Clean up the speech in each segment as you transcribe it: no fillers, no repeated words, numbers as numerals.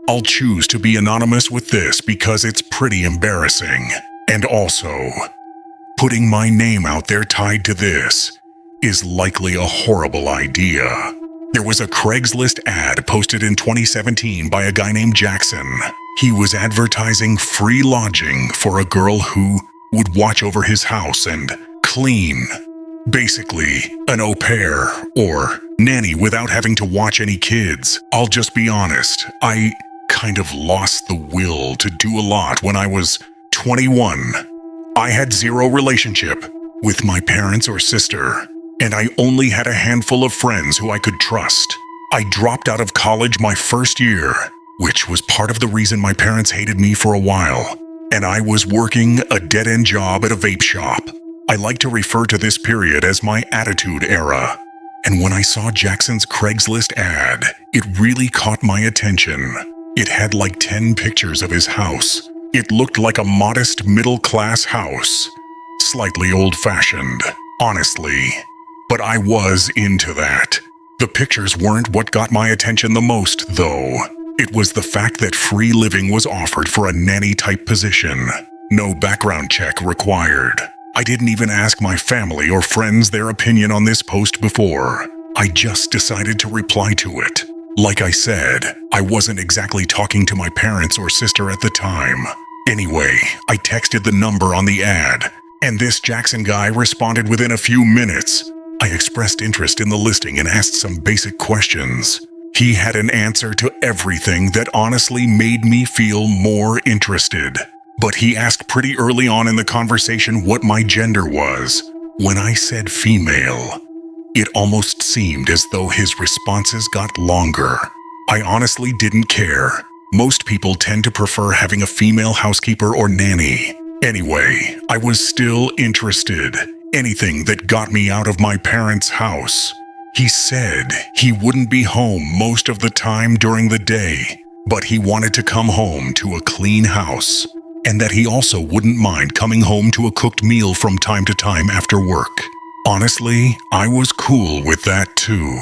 I'll choose to be anonymous with this because it's pretty embarrassing. And also, putting my name out there tied to this is likely a horrible idea. There was a Craigslist ad posted in 2017 by a guy named Jackson. He was advertising free lodging for a girl who would watch over his house and clean. Basically, an au pair or nanny without having to watch any kids. I'll just be honest, I kind of lost the will to do a lot when I was 21. I had zero relationship with my parents or sister, and I only had a handful of friends who I could trust. I dropped out of college my first year, which was part of the reason my parents hated me for a while, and I was working a dead-end job at a vape shop. I like to refer to this period as my attitude era. And when I saw Jackson's Craigslist ad, it really caught my attention. It had like 10 pictures of his house. It looked like a modest middle-class house. Slightly old-fashioned, honestly. But I was into that. The pictures weren't what got my attention the most, though. It was the fact that free living was offered for a nanny-type position. No background check required. I didn't even ask my family or friends their opinion on this post before. I just decided to reply to it. Like I said, I wasn't exactly talking to my parents or sister at the time. Anyway, I texted the number on the ad, and this Jackson guy responded within a few minutes. I expressed interest in the listing and asked some basic questions. He had an answer to everything that honestly made me feel more interested. But he asked pretty early on in the conversation what my gender was. When I said female, it almost seemed as though his responses got longer. I honestly didn't care. Most people tend to prefer having a female housekeeper or nanny. Anyway, I was still interested. Anything that got me out of my parents' house. He said he wouldn't be home most of the time during the day, but he wanted to come home to a clean house. And that he also wouldn't mind coming home to a cooked meal from time to time after work. Honestly, I was cool with that too.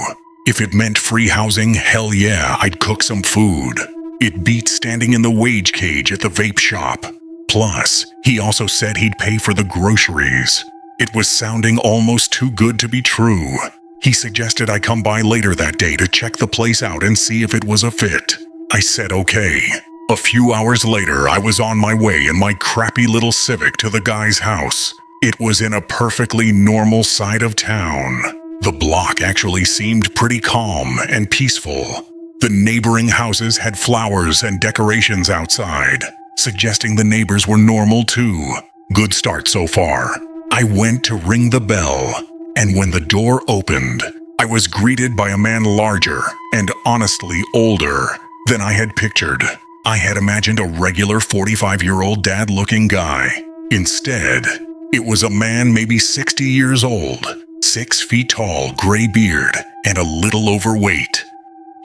If it meant free housing, hell yeah, I'd cook some food. It beat standing in the wage cage at the vape shop. Plus, he also said he'd pay for the groceries. It was sounding almost too good to be true. He suggested I come by later that day to check the place out and see if it was a fit. I said okay. A few hours later, I was on my way in my crappy little Civic to the guy's house. It was in a perfectly normal side of town. The block actually seemed pretty calm and peaceful. The neighboring houses had flowers and decorations outside, suggesting the neighbors were normal too. Good start so far. I went to ring the bell, and when the door opened, I was greeted by a man larger and honestly older than I had pictured. I had imagined a regular 45-year-old dad-looking guy. Instead, it was a man maybe 60 years old, 6 feet tall, gray beard, and a little overweight.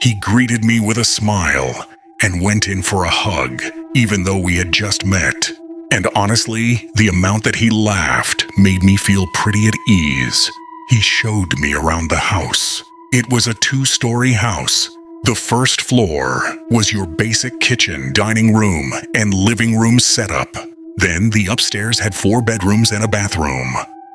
He greeted me with a smile and went in for a hug, even though we had just met. And honestly, the amount that he laughed made me feel pretty at ease. He showed me around the house. It was a 2-story house. The first floor was your basic kitchen, dining room, and living room setup. Then the upstairs had 4 bedrooms and a bathroom.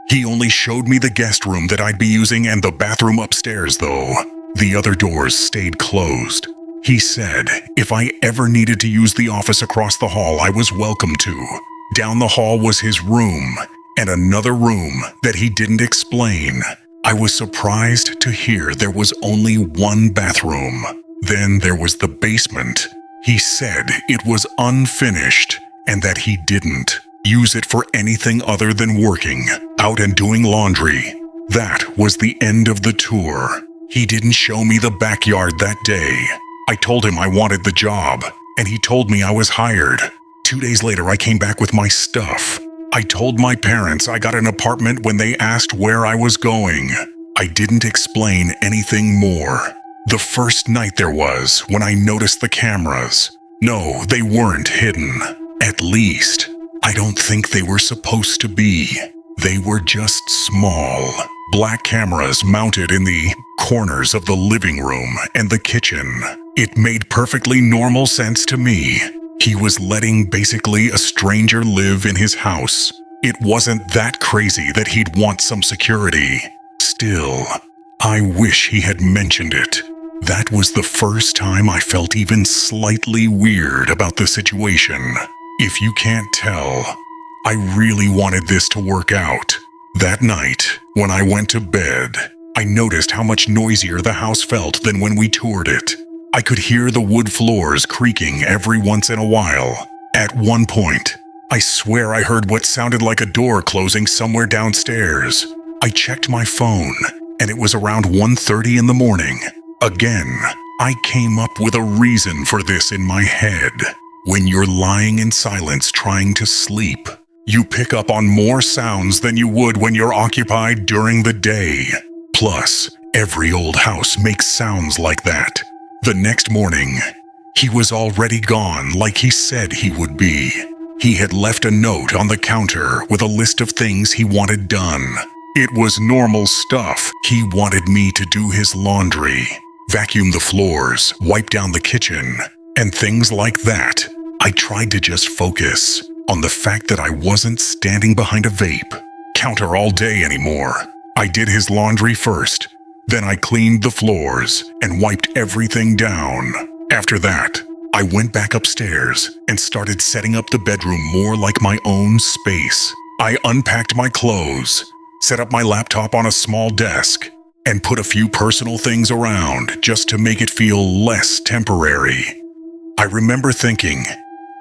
He only showed me the guest room that I'd be using and the bathroom upstairs though. The other doors stayed closed. He said if I ever needed to use the office across the hall, I was welcome to. Down the hall was his room, and another room that he didn't explain. I was surprised to hear there was only 1 bathroom. Then there was the basement. He said it was unfinished and that he didn't use it for anything other than working out and doing laundry. That was the end of the tour. He didn't show me the backyard that day. I told him I wanted the job, and he told me I was hired. 2 days later, I came back with my stuff. I told my parents I got an apartment when they asked where I was going. I didn't explain anything more. The first night there was when I noticed the cameras. No, they weren't hidden. At least, I don't think they were supposed to be. They were just small, black cameras mounted in the corners of the living room and the kitchen. It made perfectly normal sense to me. He was letting basically a stranger live in his house. It wasn't that crazy that he'd want some security. Still, I wish he had mentioned it. That was the first time I felt even slightly weird about the situation. If you can't tell, I really wanted this to work out. That night, when I went to bed, I noticed how much noisier the house felt than when we toured it. I could hear the wood floors creaking every once in a while. At one point, I swear I heard what sounded like a door closing somewhere downstairs. I checked my phone, and it was around 1:30 in the morning. Again, I came up with a reason for this in my head. When you're lying in silence trying to sleep, you pick up on more sounds than you would when you're occupied during the day. Plus, every old house makes sounds like that. The next morning, he was already gone like he said he would be. He had left a note on the counter with a list of things he wanted done. It was normal stuff. He wanted me to do his laundry, vacuum the floors, wipe down the kitchen, and things like that. I tried to just focus on the fact that I wasn't standing behind a vape counter all day anymore. I did his laundry first, then I cleaned the floors and wiped everything down. After that, I went back upstairs and started setting up the bedroom more like my own space. I unpacked my clothes, set up my laptop on a small desk, and put a few personal things around just to make it feel less temporary. I remember thinking,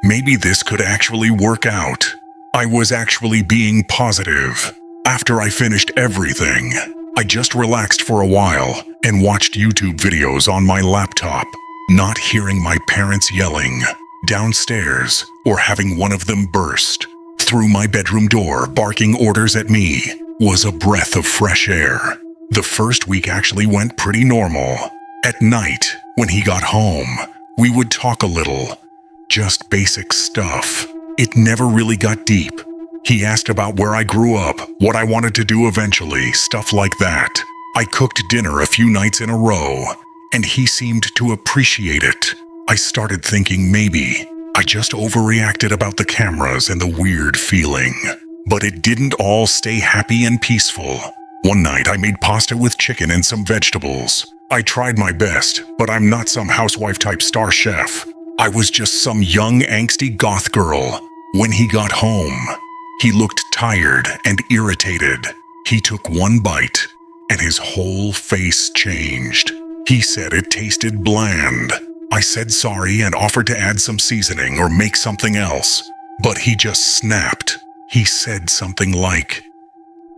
maybe this could actually work out. I was actually being positive. After I finished everything, I just relaxed for a while and watched YouTube videos on my laptop, not hearing my parents yelling downstairs or having one of them burst through my bedroom door barking orders at me was a breath of fresh air. The first week actually went pretty normal. At night, when he got home, we would talk a little, just basic stuff. It never really got deep. He asked about where I grew up, what I wanted to do eventually, stuff like that. I cooked dinner a few nights in a row, and he seemed to appreciate it. I started thinking maybe I just overreacted about the cameras and the weird feeling. But it didn't all stay happy and peaceful. One night I made pasta with chicken and some vegetables. I tried my best, but I'm not some housewife-type star chef. I was just some young, angsty goth girl. When he got home, he looked tired and irritated. He took one bite, and his whole face changed. He said it tasted bland. I said sorry and offered to add some seasoning or make something else, but he just snapped. He said something like,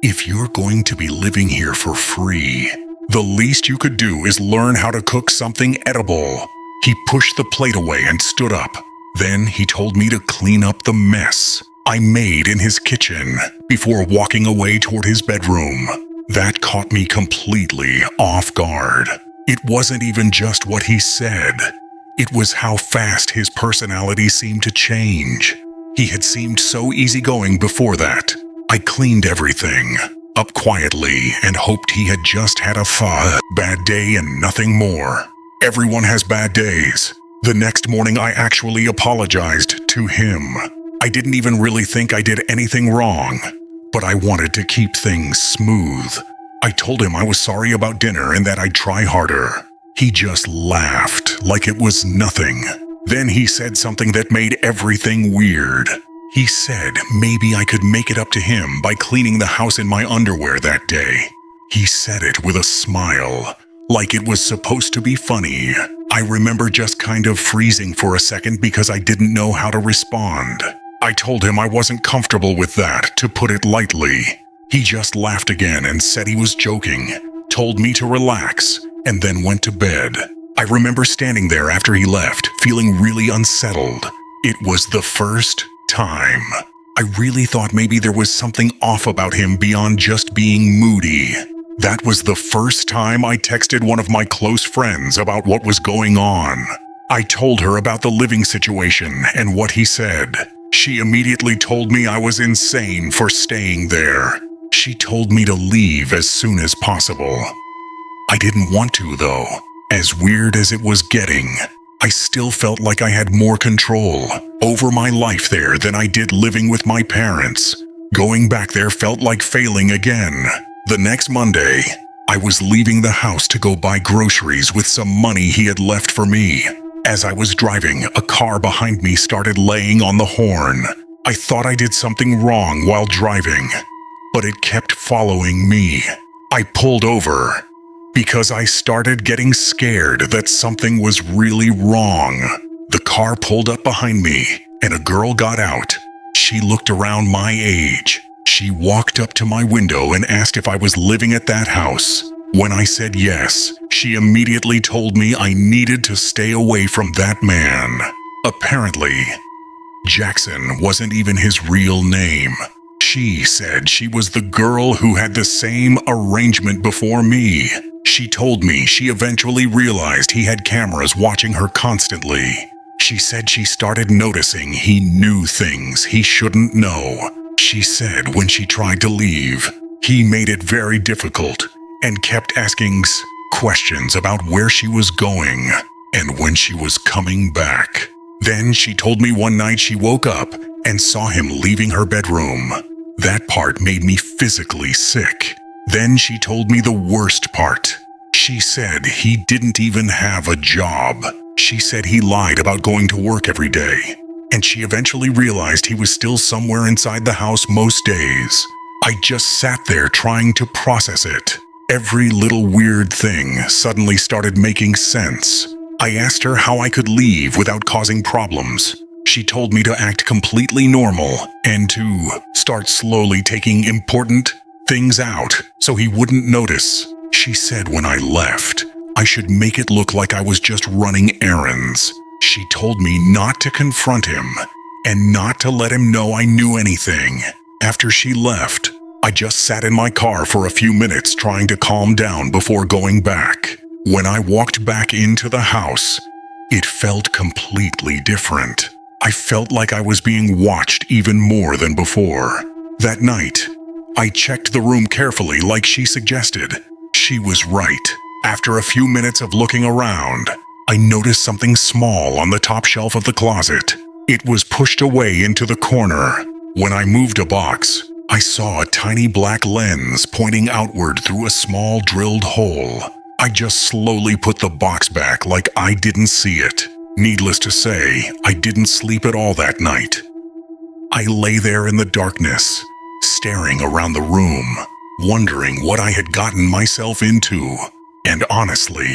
"If you're going to be living here for free, the least you could do is learn how to cook something edible." He pushed the plate away and stood up. Then he told me to clean up the mess I made in his kitchen before walking away toward his bedroom. That caught me completely off guard. It wasn't even just what he said. It was how fast his personality seemed to change. He had seemed so easygoing before that. I cleaned everything up quietly and hoped he had just had a bad day and nothing more. Everyone has bad days. The next morning I actually apologized to him. I didn't even really think I did anything wrong, but I wanted to keep things smooth. I told him I was sorry about dinner and that I'd try harder. He just laughed like it was nothing. Then he said something that made everything weird. He said maybe I could make it up to him by cleaning the house in my underwear that day. He said it with a smile, like it was supposed to be funny. I remember just kind of freezing for a second because I didn't know how to respond. I told him I wasn't comfortable with that, to put it lightly. He just laughed again and said he was joking, told me to relax, and then went to bed. I remember standing there after he left, feeling really unsettled. It was the first time I really thought maybe there was something off about him beyond just being moody. That was the first time I texted one of my close friends about what was going on. I told her about the living situation and what he said. She immediately told me I was insane for staying there. She told me to leave as soon as possible. I didn't want to, though. As weird as it was getting, I still felt like I had more control over my life there than I did living with my parents. Going back there felt like failing again. The next Monday, I was leaving the house to go buy groceries with some money he had left for me. As I was driving, a car behind me started laying on the horn. I thought I did something wrong while driving, but it kept following me. I pulled over because I started getting scared that something was really wrong. The car pulled up behind me, and a girl got out. She looked around my age. She walked up to my window and asked if I was living at that house. When I said yes, she immediately told me I needed to stay away from that man. Apparently, Jackson wasn't even his real name. She said she was the girl who had the same arrangement before me. She told me she eventually realized he had cameras watching her constantly. She said she started noticing he knew things he shouldn't know. She said when she tried to leave, he made it very difficult and kept asking questions about where she was going and when she was coming back. Then she told me one night she woke up and saw him leaving her bedroom. That part made me physically sick. Then she told me the worst part. She said he didn't even have a job. She said he lied about going to work every day, and she eventually realized he was still somewhere inside the house most days. I just sat there trying to process it. Every little weird thing suddenly started making sense. I asked her how I could leave without causing problems. She told me to act completely normal and to start slowly taking important things out so he wouldn't notice. She said when I left, I should make it look like I was just running errands. She told me not to confront him and not to let him know I knew anything. After she left, I just sat in my car for a few minutes trying to calm down before going back. When I walked back into the house, it felt completely different. I felt like I was being watched even more than before. That night, I checked the room carefully like she suggested. She was right. After a few minutes of looking around, I noticed something small on the top shelf of the closet. It was pushed away into the corner. When I moved a box, I saw a tiny black lens pointing outward through a small drilled hole. I just slowly put the box back like I didn't see it. Needless to say, I didn't sleep at all that night. I lay there in the darkness, staring around the room, wondering what I had gotten myself into. And honestly,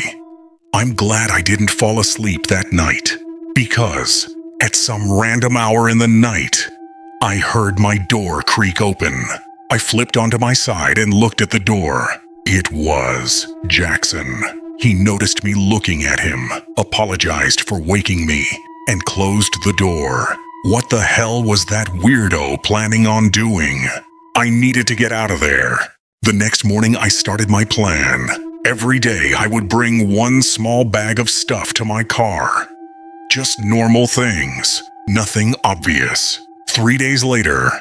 I'm glad I didn't fall asleep that night, because at some random hour in the night, I heard my door creak open. I flipped onto my side and looked at the door. It was Jackson. He noticed me looking at him, apologized for waking me, and closed the door. What the hell was that weirdo planning on doing? I needed to get out of there. The next morning I started my plan. Every day I would bring one small bag of stuff to my car. Just normal things, nothing obvious. 3 days later,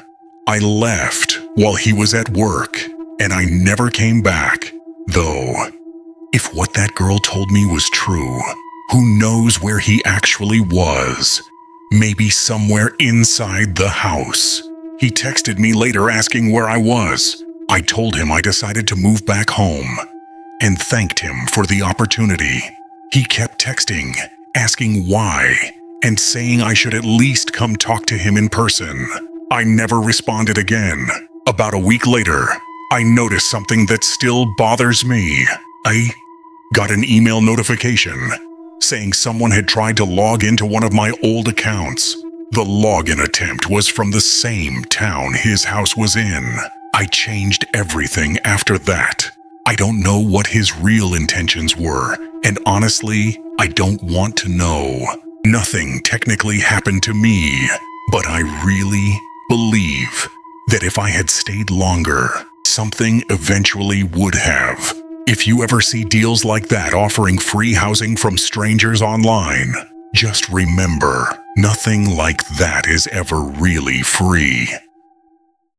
I left while he was at work, and I never came back. Though, if what that girl told me was true, who knows where he actually was? Maybe somewhere inside the house. He texted me later asking where I was. I told him I decided to move back home, and thanked him for the opportunity. He kept texting, asking why, and saying I should at least come talk to him in person. I never responded again. About a week later, I noticed something that still bothers me. I got an email notification saying someone had tried to log into one of my old accounts. The login attempt was from the same town his house was in. I changed everything after that. I don't know what his real intentions were, and honestly, I don't want to know. Nothing technically happened to me, but I really believe that if I had stayed longer, something eventually would have. If you ever see deals like that offering free housing from strangers online, just remember, nothing like that is ever really free.